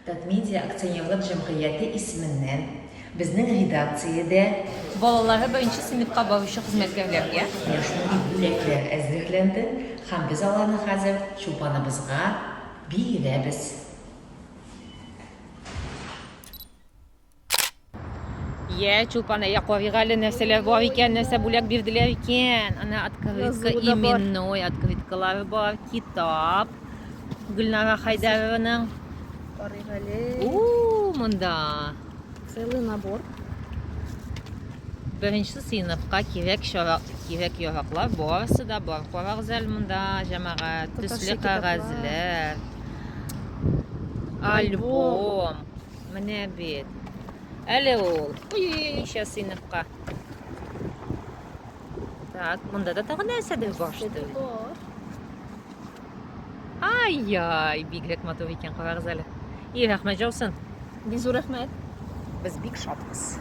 Татмедиа акционерлік жамғияты исеменнән безнең редакциядә Балалары беренче сыйныфка баручы хезмәткәрләргә шундый бүләкләр әзерләнде һәм без аларны хәзер Чулпаныбызга бирәбез. Чулпан, карыйк әле нәрсәләр бар икән, нәрсә бүләк бирделәр икән. Ана открытка, именной открыткалары бар, китап. Гөлнара Хайдарованың. Карыйк әле. Монда. Целый набор. Беренче сыйныфка кирәк яраклар барысы да бар. Карагыз әле монда, җәмәгать, төсле кәгазьләр. Альбом. Менә бит. Әле ул. Ничә сыйныфка. Так, монда да тагы нәрсәдер бар шул. Ай-яй, бигрәк матур икән, карагыз әле. Рәхмәт җаусын. Бизу рәхмәт. Без бик шатбыз.